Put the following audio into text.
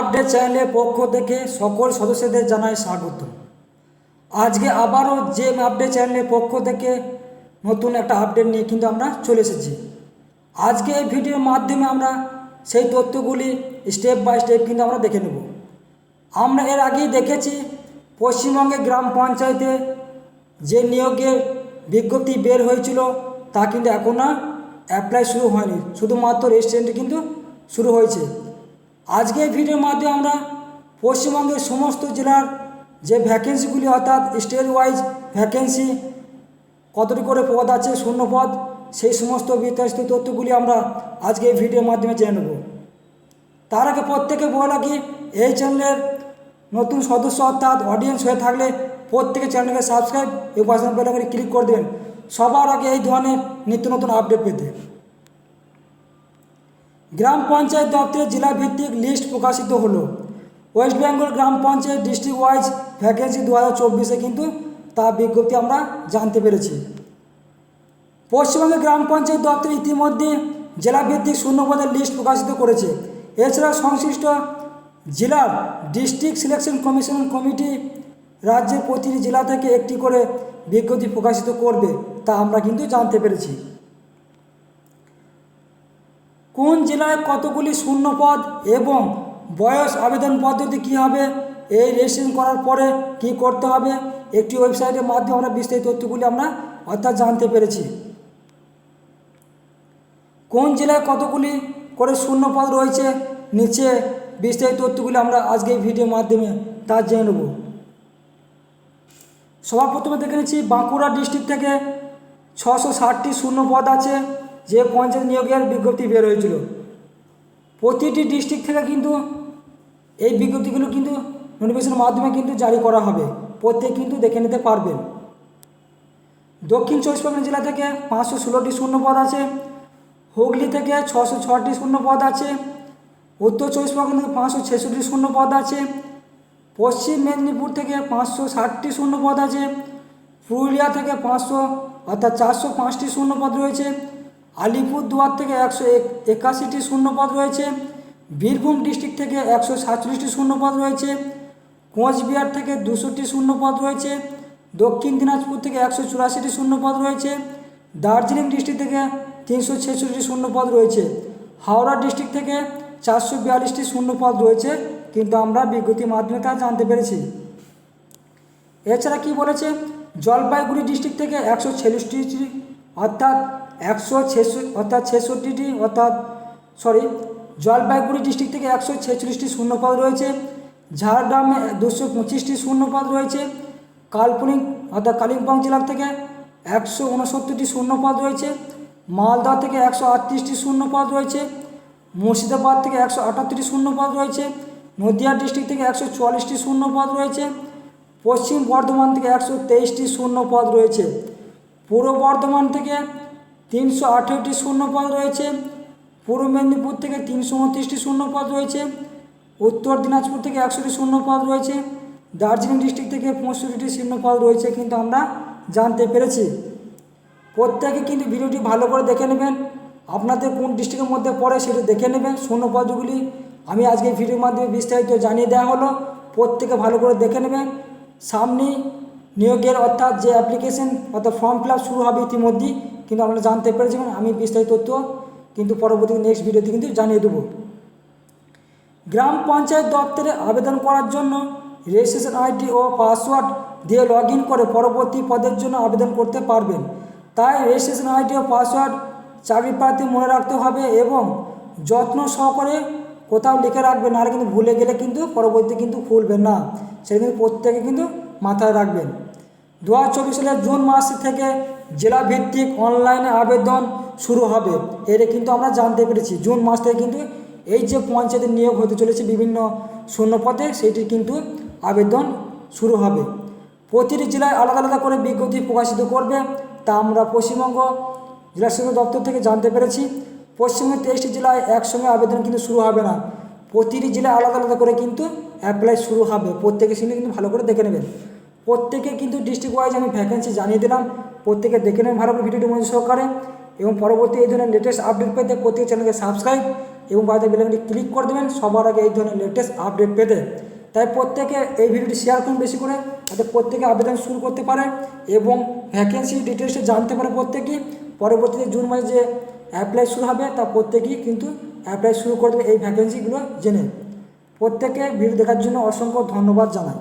Update চ্যানেলের পক্ষ থেকে সকল সদস্যদের জানাই স্বাগত। আজকে আবারও জেম আপডেট চ্যানেলের পক্ষ থেকে নতুন একটা আপডেট নিয়ে কিন্তু আমরা চলে এসেছি। আজকে এই ভিডিওর মাধ্যমে আমরা সেই তথ্যগুলি স্টেপ বাই স্টেপ কিন্তু আমরা দেখে নেব। আমরা এর আগেই দেখেছি পশ্চিমবঙ্গে গ্রাম পঞ্চায়েতে যে নিয়োগের বিজ্ঞপ্তি বের হয়েছিল তা কিন্তু এখনও অ্যাপ্লাই শুরু হয়নি, শুধুমাত্র রেজিস্ট্রেশনটি কিন্তু শুরু হয়েছে। আজকে এই ভিডিওর মাধ্যমে আমরা পশ্চিমবঙ্গের সমস্ত জেলার যে ভ্যাকেন্সিগুলি অর্থাৎ স্টেট ওয়াইজ ভ্যাকেন্সি কতটি করে পদ আছে, শূন্য পদ, সেই সমস্ত বিস্তারিত তথ্যগুলি আমরা আজকে এই ভিডিওর মাধ্যমে জেনে নেব। তার আগে প্রত্যেকে বলা রাখি, এই চ্যানেলের নতুন সদস্য অর্থাৎ অডিয়েন্স হয়ে থাকলে প্রত্যেকে চ্যানেলকে সাবস্ক্রাইব এবং পাশে বেল আইকনে ক্লিক করে দেবেন সবার আগে এই ধরনের নিত্য নতুন আপডেট পেতে। গ্রাম পঞ্চায়েত দপ্তরের জেলা ভিত্তিক লিস্ট প্রকাশিত হলো। ওয়েস্ট বেঙ্গল গ্রাম পঞ্চায়েত ডিস্ট্রিক্ট ওয়াইজ ভ্যাকেন্সি 2024-এ কিন্তু তা বিজ্ঞপ্তি আমরা জানতে পেরেছি। পশ্চিমবঙ্গের গ্রাম পঞ্চায়েত দপ্তর ইতিমধ্যে জেলা ভিত্তিক শূন্যপদের লিস্ট প্রকাশিত করেছে। এছাড়া সংশ্লিষ্ট জেলার ডিস্ট্রিক্ট সিলেকশন কমিশন কমিটি রাজ্যের প্রতিটি জেলা থেকে একটি করে বিজ্ঞপ্তি প্রকাশিত করবে, তা আমরা কিন্তু জানতে পেরেছি। কোন জেলায় কতগুলি শূন্য পদ এবং বয়স আবেদন পদ্ধতি কী হবে, এই রেজিস্ট্রেশন করার পরে কি করতে হবে, একটি ওয়েবসাইটের মাধ্যমে আমরা বিস্তারিত তথ্যগুলি আমরা অর্থাৎ জানতে পেরেছি। কোন জেলায় কতগুলি করে শূন্য পদ রয়েছে, নিচে বিস্তারিত তথ্যগুলি আমরা আজকে এই ভিডিওর মাধ্যমে তা জেনে নেব। সবার প্রথমে দেখে নিচ্ছি বাঁকুড়া ডিস্ট্রিক্ট থেকে 660টি শূন্য পদ আছে, যে পঞ্চায়েত নিয়োগের বিজ্ঞপ্তি বের হয়েছিল। প্রতিটি ডিস্ট্রিক্ট থেকে কিন্তু এই বিজ্ঞপ্তিগুলো কিন্তু নোটিফিকেশনের মাধ্যমে কিন্তু জারি করা হবে, প্রত্যেকে কিন্তু দেখে নিতে পারবেন। দক্ষিণ চব্বিশ পরগনা জেলা থেকে 516টি শূন্য পদ আছে। হুগলি থেকে 606টি শূন্য পদ আছে। উত্তর চব্বিশ পরগনা থেকে 566টি শূন্য পদ আছে। পশ্চিম মেদিনীপুর থেকে 560টি শূন্য পদ আছে। পুরুলিয়া থেকে 405টি শূন্য পদ রয়েছে। আলিপুরদুয়ার থেকে 181টি শূন্য পদ রয়েছে। বীরভূম ডিস্ট্রিক্ট থেকে 147টি শূন্য পদ রয়েছে। কোচবিহার থেকে 200টি শূন্য পদ রয়েছে। দক্ষিণ দিনাজপুর থেকে 184টি শূন্য পদ রয়েছে। দার্জিলিং ডিস্ট্রিক্ট থেকে 366টি শূন্য পদ রয়েছে। হাওড়া ডিস্ট্রিক্ট থেকে 442টি শূন্য পদ রয়েছে, কিন্তু আমরা বিজ্ঞপ্তির মাধ্যমে তা জানতে পেরেছি। এছাড়া কি বলেছে, জলপাইগুড়ি ডিস্ট্রিক্ট থেকে 146টি জলপাইগুড়ি ডিস্ট্রিক্ট থেকে 146টি শূন্য পদ রয়েছে। ঝাড়গ্রামে 225টি শূন্য পদ রয়েছে। কালিম্পং জেলা থেকে 169টি শূন্য পদ রয়েছে। মালদা থেকে 138টি শূন্য পদ রয়েছে। মুর্শিদাবাদ থেকে 178টি শূন্য পদ রয়েছে। নদিয়া ডিস্ট্রিক্ট থেকে 144টি শূন্য পদ রয়েছে। পশ্চিম বর্ধমান থেকে 123টি শূন্য পদ রয়েছে। পূর্ব বর্ধমান থেকে 318টি শূন্য পদ রয়েছে। পূর্ব মেদিনীপুর থেকে 329টি শূন্য পদ রয়েছে। উত্তর দিনাজপুর থেকে 100টি শূন্য পদ রয়েছে। দার্জিলিং ডিস্ট্রিক্ট থেকে 65টি শূন্য পদ রয়েছে, কিন্তু আমরা জানতে পেরেছি। প্রত্যেকে কিন্তু ভিডিওটি ভালো করে দেখে নেবেন, আপনাদের কোন ডিস্ট্রিক্টের মধ্যে পড়ে সেটা দেখে নেবেন। শূন্য পদগুলি আমি আজকে ভিডিওর মাধ্যমে বিস্তারিত জানিয়ে দেওয়া হলো, প্রত্যেকে ভালো করে দেখে নেবেন। সামনে নিয়োগের অর্থাৎ যে অ্যাপ্লিকেশন অর্থাৎ ফর্ম ফিল আপ শুরু হবে ইতিমধ্যেই, কিন্তু আপনারা জানতে পেরেছেন। আমি বিস্তারিত তথ্য কিন্তু পরবর্তী নেক্সট ভিডিওতে কিন্তু জানিয়ে দেবো। গ্রাম পঞ্চায়েত দপ্তরে আবেদন করার জন্য রেজিস্ট্রেশন আইডি ও পাসওয়ার্ড দিয়ে লগ ইন করে পরবর্তী পদের জন্য আবেদন করতে পারবেন। তাই রেজিস্ট্রেশন আইডি ও পাসওয়ার্ড চাকরি প্রার্থী মনে রাখতে হবে এবং যত্ন সহকারে কোথাও লিখে রাখবেন, আর কিন্তু ভুলে গেলে কিন্তু পরবর্তী কিন্তু খুলবেন না, সেটা কিন্তু প্রত্যেকে কিন্তু মাথায় রাখবেন। 2024 সালের জুন মাস থেকে জেলা ভিত্তিক অনলাইনে আবেদন শুরু হবে, এটা কিন্তু আমরা জানতে পেরেছি। জুন মাস থেকে কিন্তু এই যে পঞ্চায়েতের নিয়োগ হতে চলেছে বিভিন্ন শূন্য পদে, সেইটির কিন্তু আবেদন শুরু হবে। প্রতিটি জেলায় আলাদা আলাদা করে বিজ্ঞপ্তি প্রকাশিত করবে, তা আমরা পশ্চিমবঙ্গ জেলা শিক্ষা দপ্তর থেকে জানতে পেরেছি। পশ্চিমবঙ্গের 23টি জেলায় একসঙ্গে আবেদন কিন্তু শুরু হবে না, প্রতিটি জেলায় আলাদা আলাদা করে কিন্তু অ্যাপ্লাই শুরু হবে। প্রত্যেকে সেটা কিন্তু ভালো করে দেখে নেবেন। প্রত্যেকে কিন্তু ডিস্ট্রিক্ট ওয়াইজ আমি ভ্যাকেন্সি জানিয়ে দিলাম, প্রত্যেকে দেখে নেবেন ভালো করে ভিডিওটি মনোযোগ সহকারে, এবং পরবর্তী এই ধরনের লেটেস্ট আপডেট পেতে প্রত্যেক চ্যানেলকে সাবস্ক্রাইব এবং বাড়িতে বেলাইকনটি ক্লিক করে দেবেন সবার আগে এই ধরনের লেটেস্ট আপডেট পেতে। তাই প্রত্যেকে এই ভিডিওটি শেয়ার করুন বেশি করে, যাতে প্রত্যেকে আবেদন শুরু করতে পারে এবং ভ্যাকেন্সি ডিটেলসে জানতে পারে প্রত্যেকেই। পরবর্তীতে জুন মাসে যে অ্যাপ্লাই শুরু হবে তা প্রত্যেকেই কিন্তু অ্যাপ্লাই শুরু করে দেবে এই ভ্যাকেন্সিগুলো জেনে। প্রত্যেকে ভিডিও দেখার জন্য অসংখ্য ধন্যবাদ জানাই।